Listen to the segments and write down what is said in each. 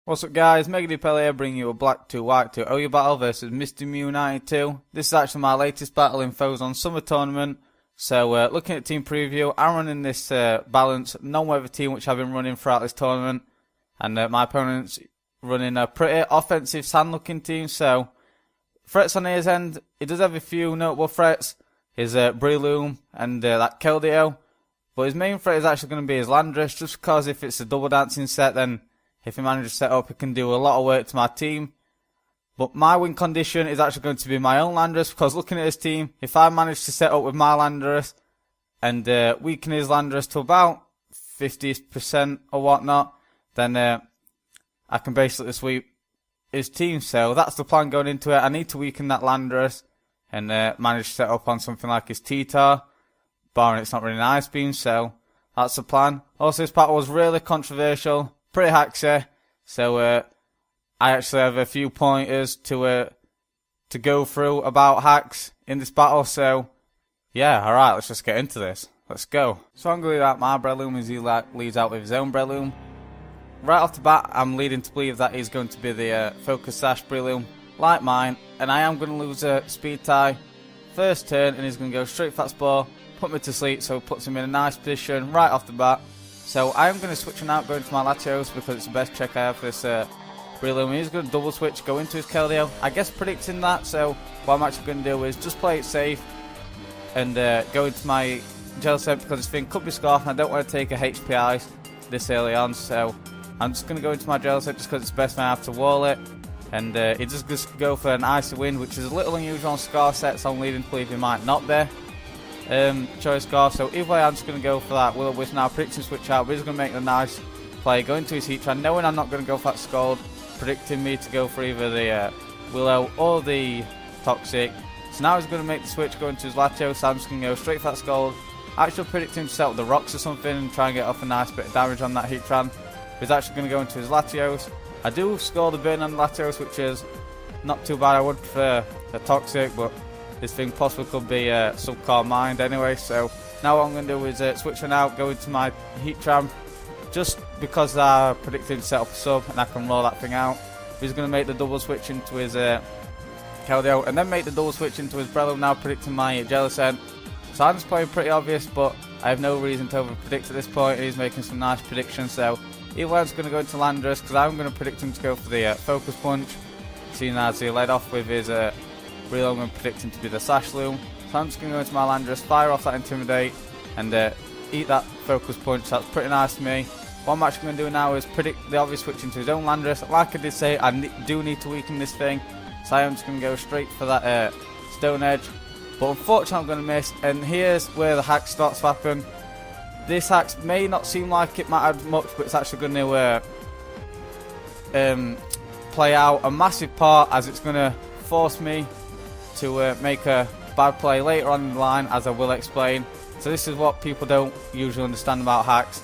What's up guys, MegaDPAL here bringing you a black 2 white 2 OU battle versus MrMew72. This is actually my latest battle in Fozon Summer Tournament. So looking at team preview, I'm running this balanced non-weather team which I've been running throughout this tournament. And my opponent's running a pretty offensive sand looking team. So threats on his end, he does have a few notable threats. His Breloom and that Keldeo. But his main threat is actually going to be his Landorus, just because if it's a double dancing set, then if he manages to set up, it can do a lot of work to my team. But my win condition is actually going to be my own Landorus, because looking at his team, if I manage to set up with my Landorus and weaken his Landorus to about 50% or whatnot, then I can basically sweep his team. So that's the plan going into it. I need to weaken that Landorus and manage to set up on something like his T-Tar, barring it's not really an Ice Beam, so that's the plan. Also, this battle was really controversial, pretty hacksy, so I actually have a few pointers to go through about hacks in this battle, so yeah, alright, let's just get into this. Let's go. So I'm going to lead out my Breloom as he leads out with his own Breloom. Right off the bat, I'm leading to believe that he's going to be the Focus Sash Breloom, like mine, and I am going to lose a speed tie first turn, and he's going to go straight for that Spore, put me to sleep, so it puts him in a nice position right off the bat. So I am going to switch him out, going to my Latios, because it's the best check I have for this Breloom. He's going to double switch, go into his Keldeo. I guess predicting that, so what I'm actually going to do is just play it safe and go into my Jellicent, because this thing could be Scarf and I don't want to take a HP Ice this early on, so I'm just going to go into my Jellicent just because it's the best thing I have to wall it. And he just go for an Icy Wind, which is a little unusual on Scarf sets, so I'm leading to believe he might not be. Choice Scarf, so either way I'm just going to go for that Will-O-Wisp now, predicting switch out, but he's going to make the nice play, go into his Heatran, knowing I'm not going to go for that Scald, predicting me to go for either the Willow or the Toxic. So now he's going to make the switch, go into his Latios, so I'm just going to go straight for that Scald, actually predicting to set up the rocks or something and try and get off a nice bit of damage on that Heatran. He's actually going to go into his Latios. I do score the burn on Latios, which is not too bad. I would prefer a Toxic, but this thing possibly could be Subcore Mind anyway. So now what I'm going to do is switch one out, go into my Heatran, just because I predicted to set up a sub and I can roll that thing out. He's going to make the double switch into his Keldeo and then make the double switch into his Breloom, now predicting my Jellicent. So I'm just playing pretty obvious, but I have no reason to over predict at this point, and he's making some nice predictions. So either way, I'm going to go into Landorus, because I'm going to predict him to go for the Focus Punch, seeing as he led off with his Breloom, I'm going to predict him to be the Sash Loom. So I'm just going to go into my Landorus, fire off that Intimidate, and eat that Focus Punch. That's pretty nice to me. What I'm actually going to do now is predict the obvious switch into his own Landorus. Like I did say, I do need to weaken this thing, so I am just going to go straight for that Stone Edge. But unfortunately I'm going to miss, and here's where the hack starts to happen. This hack may not seem like it mattered much, but it's actually going to play out a massive part, as it's going to force me to make a bad play later on in the line, as I will explain. So this is what people don't usually understand about hacks.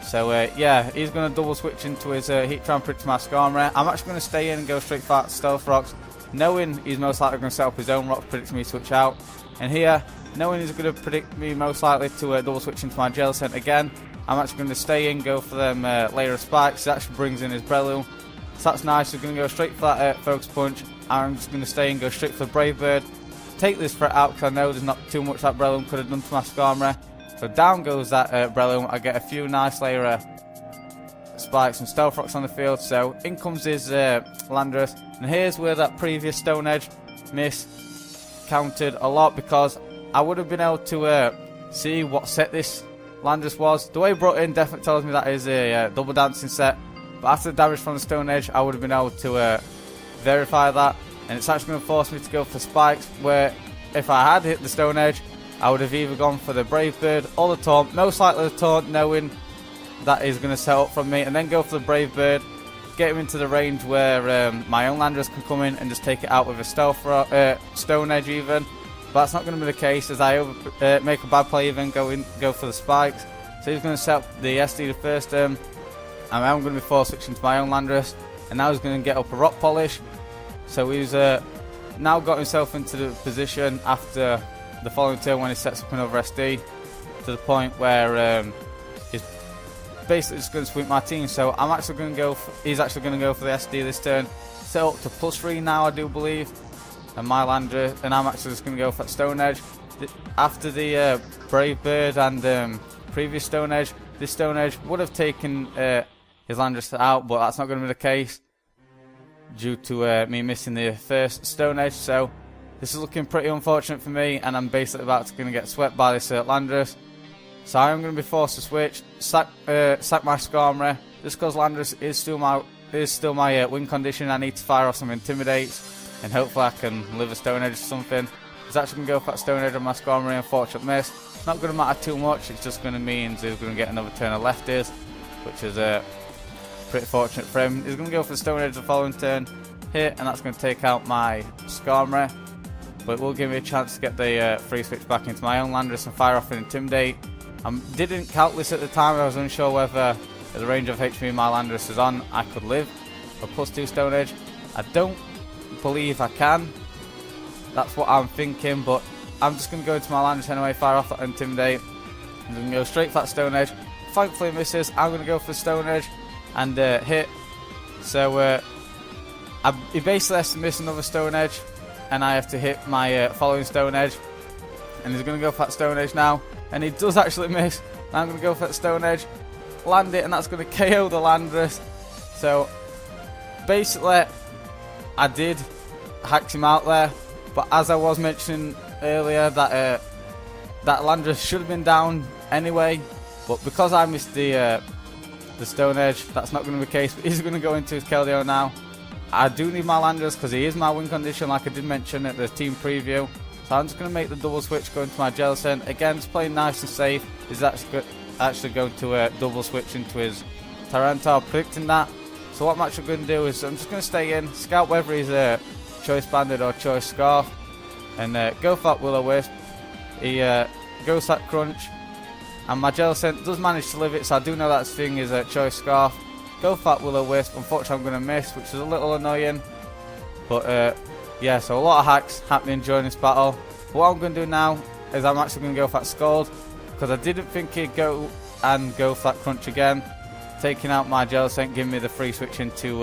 So yeah, he's going to double switch into his Heatran, predict my Skarmory. I'm actually going to stay in and go straight for that Stealth Rocks, knowing he's most likely going to set up his own rocks, predicting me to switch out. And here, knowing he's going to predict me most likely to double switch into my Jellicent again, I'm actually going to stay in, go for them layer of spikes. It actually brings in his Breloom, so that's nice. He's going to go straight for that Focus Punch. I'm just going to stay in, go straight for the Brave Bird, take this threat out, because I know there's not too much that Breloom could have done to my Skarmory. So down goes that Breloom. I get a few nice layer spikes and Stealth Rocks on the field. So in comes his Landorus, and here's where that previous Stone Edge miss counted a lot, because I would have been able to see what set this Landorus was. The way he brought in definitely tells me that is a double dancing set, but after the damage from the Stone Edge, I would have been able to verify that, and it's actually going to force me to go for spikes, where if I had hit the Stone Edge, I would have either gone for the Brave Bird or the Taunt, most likely the Taunt, knowing that is going to set up from me, and then go for the Brave Bird, get him into the range where my own Landorus can come in and just take it out with a Stone Edge even. But that's not going to be the case, as I make a bad play even, go for the spikes. So he's going to set up the SD the first and I'm going to be force switching to my own Landorus, and now he's going to get up a Rock Polish. So he's now got himself into the position after the following turn when he sets up another SD, to the point where his basically just going to sweep my team. So I'm actually going to go. He's actually going to go for the SD this turn. Set up to +3 now, I do believe. And my Landorus, and I'm actually just going to go for Stone Edge. After the Brave Bird and previous Stone Edge, this Stone Edge would have taken his Landorus out, but that's not going to be the case due to me missing the first Stone Edge. So this is looking pretty unfortunate for me, and I'm basically about to get swept by this Landorus. So I'm going to be forced to switch, sack my Skarmory. Just because Landorus is still my win condition, I need to fire off some Intimidates, and hopefully I can live a Stone Edge or something. He's actually going to go for that Stone Edge on my Skarmory, unfortunate miss. Not going to matter too much, it's just going to mean he's going to get another turn of lefties, which is pretty fortunate for him. He's going to go for the Stone Edge the following turn, hit, and that's going to take out my Skarmory. But it will give me a chance to get the free switch back into my own Landorus and fire off an Intimidate. I didn't calculate this at the time, I was unsure whether the range of HP my Landorus is on, I could live a +2 Stone Edge. I don't believe I can. That's what I'm thinking, but I'm just going to go into my Landorus anyway, fire off that Intimidate. I'm going to go straight for that Stone Edge. Thankfully it misses. I'm going to go for the Stone Edge and hit. So he basically has to miss another Stone Edge, and I have to hit my following Stone Edge. And he's going to go for that Stone Edge now, and he does actually miss. Now I'm going to go for that Stone Edge, land it, and that's going to KO the Landorus. So basically I did hack him out there, but as I was mentioning earlier, that Landorus should have been down anyway, but because I missed the Stone Edge, that's not going to be the case. But he's going to go into his Keldeo now. I do need my Landorus because he is my win condition, like I did mention at the team preview. So I'm just going to make the double switch, go into my Jellicent. Again, just playing nice and safe. He's actually going to double switch into his Tyranitar, predicting that. So what I'm actually going to do is I'm just going to stay in, scout whether he's Choice Banded or Choice Scarf, and go for that Will-O-Wisp. He goes that Crunch, and my Jellicent does manage to live it, so I do know that thing is Choice Scarf. Go for that Will-O-Wisp. Unfortunately I'm going to miss, which is a little annoying, but yeah, so a lot of hacks happening during this battle. But what I'm going to do now is I'm actually going to go for that Scald, because I didn't think he'd go for that Crunch again, taking out my Jellicent, giving me the free switch into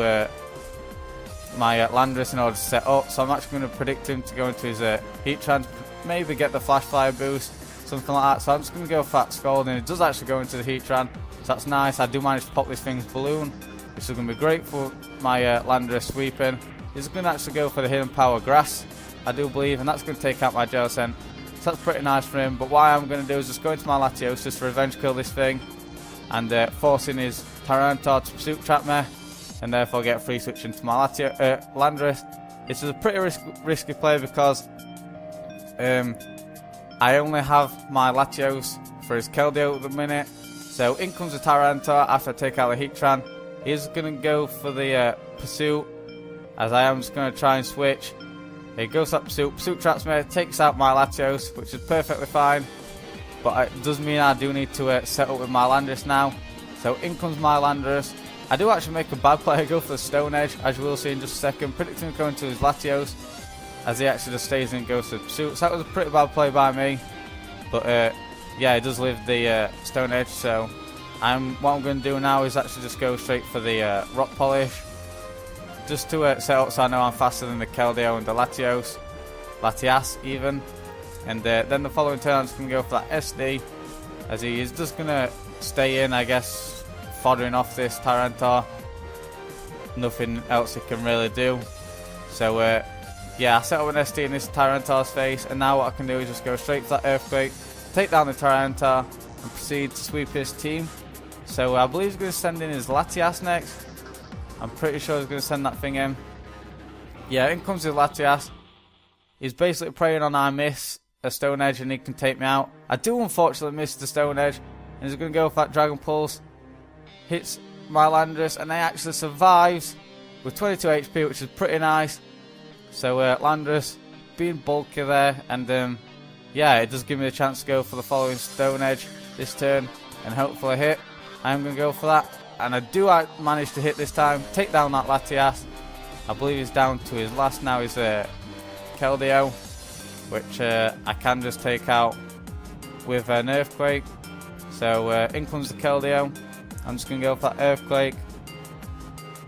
my Landorus in order to set up. So I'm actually going to predict him to go into his Heatran, maybe get the Flash Fire boost, something like that. So I'm just going to go for that Scald, and it does actually go into the Heatran, so that's nice. I do manage to pop this thing's balloon, which is going to be great for my Landorus sweeping. He's going to actually go for the Hidden Power Grass, I do believe, and that's going to take out my Jellicent. So that's pretty nice for him, but what I'm going to do is just go into my Latios just to revenge kill this thing, and forcing his Tyranitar to Pursuit Trap me, and therefore get a free switch into my Landorus. It's a pretty risky play because I only have my Latios for his Keldeo at the minute. So in comes the Tyranitar after I take out the Heatran. He's going to go for the Pursuit, as I am just going to try and switch. He goes up Pursuit Traps me, takes out my Latios, which is perfectly fine. But it does mean I do need to set up with my Landorus now. So in comes my Landorus. I do actually make a bad play. I go for the Stone Edge, as you will see in just a second. Predicting him going to his Latios, as he actually just stays in and goes to Pursuit. So that was a pretty bad play by me. But yeah, he does live the Stone Edge. So what I'm going to do now is actually just go straight for the Rock Polish, just to set up so I know I'm faster than the Keldeo and the Latias even. And then the following turn I'm just going to go for that SD, as he is just going to stay in, I guess, foddering off this Tyranitar. Nothing else he can really do. So yeah, I set up an SD in this Tyranitar's face, and now what I can do is just go straight for that Earthquake, take down the Tyranitar, and proceed to sweep his team. So I believe he's going to send in his Latias next. I'm pretty sure he's going to send that thing in. Yeah, in comes his Latias. He's basically praying on I miss a Stone Edge and he can take me out. I do unfortunately miss the Stone Edge, and he's going to go for that Dragon Pulse. Hits my Landorus, and he actually survives with 22 HP, which is pretty nice. So Landorus being bulky there, and yeah, it does give me a chance to go for the following Stone Edge this turn and hopefully hit. I'm going to go for that, and I do manage to hit this time, take down that Latias. I believe he's down to his last now, his Keldeo, which I can just take out with an Earthquake. So in comes the Keldeo. I'm just going to go for that earthquake.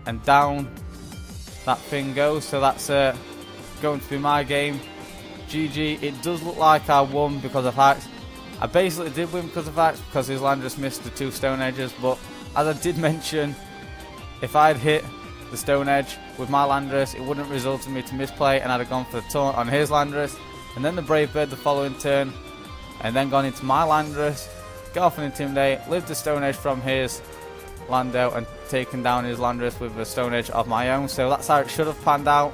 And down that thing goes. So that's going to be my game. GG. It does look like I won because of hacks. I basically did win because of hacks, because his land just missed the 2 stone edges. But as I did mention, if I had hit the stone edge with my Landorus, it wouldn't result in me to misplay, and I'd have gone for the taunt on his Landorus, and then the Brave Bird the following turn, and then gone into my Landorus, got off an Intimidate, lived the stone edge from his Lando, and taken down his Landorus with a stone edge of my own. So that's how it should have panned out.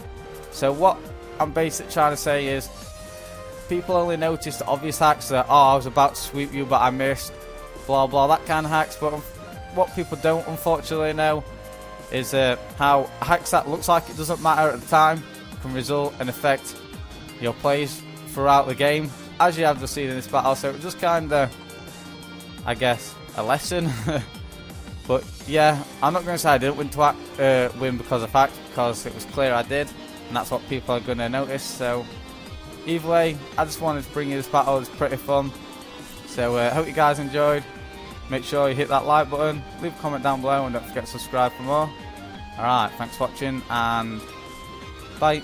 So what I'm basically trying to say is, people only notice the obvious hacks that, oh, I was about to sweep you but I missed, blah blah, that kind of hacks. But what people don't unfortunately know is how hacks that looks like it doesn't matter at the time can result and affect your plays throughout the game, as you have just seen in this battle. So it just kind of, I guess, a lesson. But yeah, I'm not going to say I didn't win because of hacks, because it was clear I did, and that's what people are going to notice. So either way, I just wanted to bring you this battle. It's pretty fun. So hope you guys enjoyed. Make sure you hit that like button, leave a comment down below, and don't forget to subscribe for more. Alright, thanks for watching, and bye.